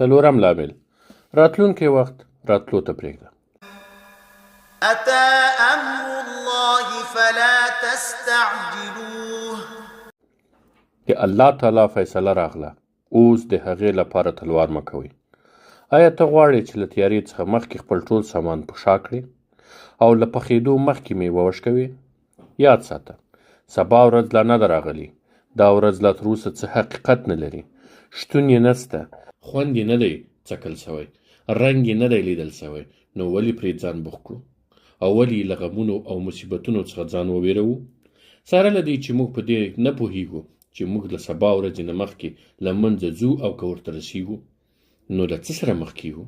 څلورم لامل راتلونکی وخت راتلو ته پرېږده. أتى أمر الله فلا تستعجلوه. د الله تعالی فیصله راغله، اوس د هغې لپاره تلوار مه کوئ. آیا ته غواړې چې له تیارې څخه مخکې خپل ټول سامان په شا کړې او له پخېدو مخکې میوه وشکوې؟ یاد ساته، سبا ورځ لا نه ده راغلې. دا ورځ لا تراوسه څه حقیقت نه لري، شتون یې نسته، خوند یې نه دی څکل سوی، رنګ یې نه دی لیدل سوی. نو ولې پرې ځان بوخت کړو او ولې له غمونو او مصیبتونو څخه ځان وویروو؟ سره له دې چې موږ په دې نه پوهیږو چې موږ له سبا ورځې نه مخکې له منځه ځو او که ورته رسیږو، نو له څه سره مخ کیږو؟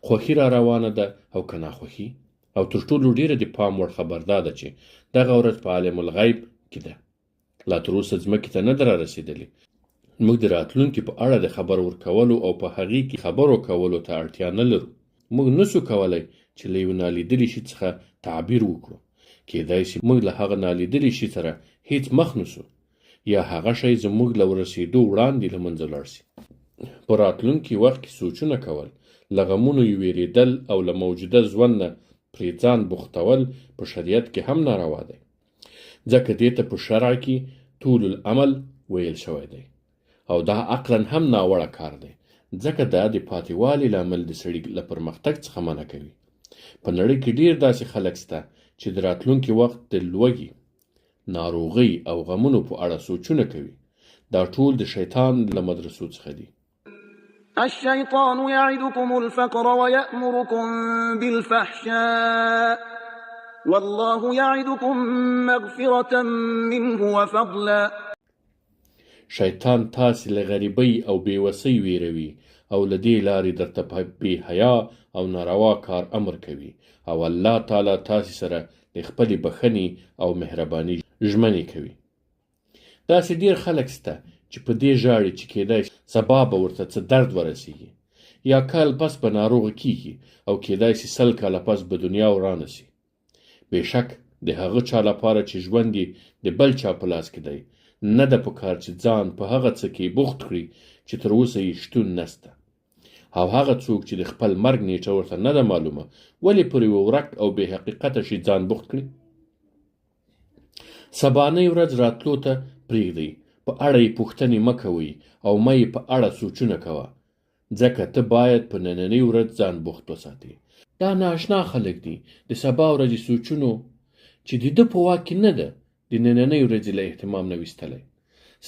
خوښي را روانه ده او که ناخوښي؟ او تر ټولو ډیره د پام وړ خبر دا ده چې دغه ورځ په عالم الغیب کې ده، لا تراوسه ځمکې ته نه ده رارسېدلې. موږ د راتلونکي په اړه د خبر ورکولو او په هغې کې خبرو کولو ته اړتیا نه لرو. موږ نسو کولی چې له یو نالیدلي شي څخه تعبیر وکړو. کیدای شي موږ له هغه نالیدلي شي سره هیڅ مخ نسو، یا هغه شی زموږ له ورسېدو وړاندې له منځه لاړ شي. په راتلونکي وخت کې سوچونه کول، له غمونو یې ویرېدل او له موجوده ژوند نه پرې ځان بوختول په شریعت کې هم ناروا دی، ځکه دې ته په شرع کې طول العمل ویل شوی دی، او دا عقلا هم ناوړه کار دی، ځکه دا د پاتې لامل د سړي له پرمختګ څخه منع کوي. په نړۍ کې ډیر داسې خلک شته چې د راتلونکي وخت د لوږې، ناروغۍ او غمونو په اړه سوچونه کوي. دا ټول د شیطان له مدرسو څخه دي. الشيطان يعدكم الفقر ويأمركم بالفحشاء والله يعدكم مغفرة منه وفضلا. شیطان تاسې له غریبۍ او بېوسۍ ویروي او له دې لارې درته په بې حیا او ناروا کار امر کوي، او الله تعالی تاسې سره د خپلې بښنې او مهربانۍ ژمنې کوي. داسې ډیر خلک شته چې په دې ژاړي چې کیدای شي سبا به ورته څه درد ورسیږي، یا کال پس به ناروغه کیږي او کیدای شي 100 کاله پس به دنیا ورانه سي. بېشک د هغه چا لپاره چې ژوند یې د بل چا په لاس کې دی، نه ده پکار چې ځان په هغه څه کې بوخت کړي چې تر اوسه یې شتون نسته. او هغه څوک چې د خپل مرګ نیټه ورته نه ده معلومه، ولې پر یوه ورک او بې حقیقته شي ځان بوخت کړي؟ سبانۍ ورځ راتلو ته پرېږدئ، په اړه یې پوښتنې مه کوئ او مه یې په اړه سوچونه کوه، ځکه ته باید په نننۍ ورځ ځان بوخت وساتې. دا نااشنا خلک دي د سبا ورځې سوچونو چې د ده په واک کې نه ده د نننۍ ورځې له اهتمام نه ویستلی،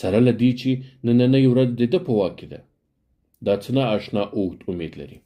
سره له دې چې نننۍ ورځ د ده په واک کې ده. دا څه نا اشنا اوږد امید لري.